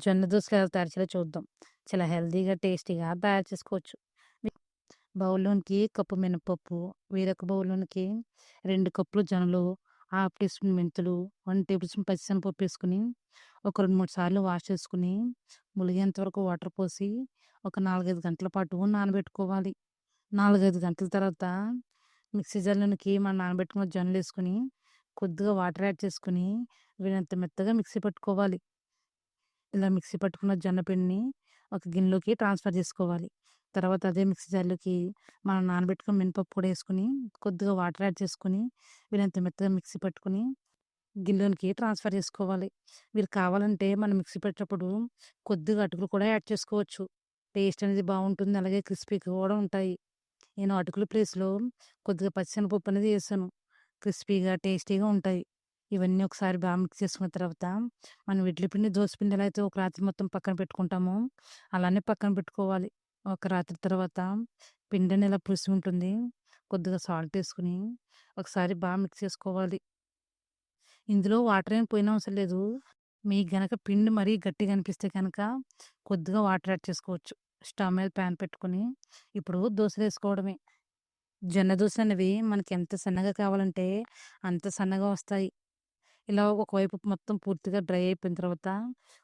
జొన్న దోసలు ఎలా తయారు చేయాలో చూద్దాం. చాలా హెల్తీగా, టేస్టీగా తయారు చేసుకోవచ్చు. మీ బౌల్‌లోనికి కప్పు మినపప్పు, వేరొక బౌల్‌లోనికి 2 కప్పులు జొన్నలు, హాఫ్ టీ స్పూన్ మెంతులు, 1 టేబుల్ స్పూన్ పచ్చిశనగపప్పు వేసుకొని, ఒక 2, 3 సార్లు వాష్ చేసుకొని, ములిగేంత వరకు వాటర్ పోసి, ఒక 4, 5 గంటల పాటు నానబెట్టుకోవాలి. 4, 5 గంటల తర్వాత మిక్సీ జార్‌లోనికి మనం నానబెట్టుకున్న జొన్నలేసుకొని, కొద్దిగా వాటర్ యాడ్ చేసుకొని, వీలైనంత మెత్తగా మిక్సీ పట్టుకోవాలి. ఇలా మిక్సీ పట్టుకున్న జొన్న పిండిని ఒక గిన్నెలోకి ట్రాన్స్‌ఫర్ చేసుకోవాలి. తర్వాత అదే మిక్సీ జార్‌లోకి మనం నానబెట్టుకున్న మినపప్పు కూడా ఏసుకొని, కొద్దిగా వాటర్ యాడ్ చేసుకొని, వీలైనంత మెత్తగా మిక్సీ పట్టుకొని, గిన్నెలోనికి ట్రాన్స్‌ఫర్ చేసుకోవాలి. మీరు కావాలంటే మనం మిక్సీ పట్టేటప్పుడు కొద్దిగా అటుకులు కూడా యాడ్ చేసుకోవచ్చు. టేస్ట్ అనేది బావుంటుంది. అలాగే క్రిస్పీగా కూడా ఉంటాయి. నేను అటుకుల ప్లేస్‌లో కొద్దిగా పచ్చిశనగపప్పు అనేది ఏసాను. క్రిస్పీగా, టేస్టీగా ఉంటాయి. ఇవన్నీ ఒకసారి మిక్స్ చేసుకున్న తర్వాత, మనం ఇడ్లీ పిండి, దోస పిండి ఎలా అయితే ఒక రాత్రి మొత్తం పక్కన పెట్టుకుంటామో, అలానే పక్కన పెట్టుకోవాలి. ఒక రాత్రి తర్వాత పిండని ఇలా పులిసి ఉంటుంది. కొద్దిగా సాల్ట్ ఏసుకొని, ఒకసారి మిక్స్ చేసుకోవాలి. ఇందులో వాటర్ ఏమి పోయనవసరం లేదు. మీకు గనక పిండి మరీ గట్టిగా అనిపిస్తే గనక కొద్దిగా వాటర్ యాడ్ చేసుకోవచ్చు. స్టవ్ మీద పాన్ పెట్టుకొని, ఇప్పుడు దోసలేసుకోవడమే. జొన్న దోసలనేవి మనకి ఎంత సన్నగా కావాలంటే అంత సన్నగా వస్తాయి. ఇలా ఒకవైపు మొత్తం పూర్తిగా డ్రై అయిపోయిన తర్వాత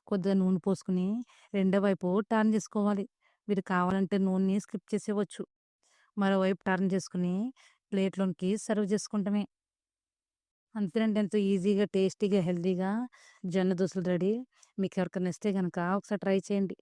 కొద్దిగా నూనె పోసుకొని రెండో వైపు టర్న్ చేసుకోవాలి. మీరు కావాలంటే నూనెని స్కిప్ చేసేయవచ్చు. మరోవైపు టర్న్ చేసుకొని ప్లేట్‌లోకి సర్వ్ చేసుకుంటమే. అంతేనండి. ఎంతో ఈజీగా, టేస్టీగా, హెల్తీగా జొన్న దోసలు రెడీ. మీకెవరికైనా ఇస్తే గనక ఒకసారి ట్రై చేయండి.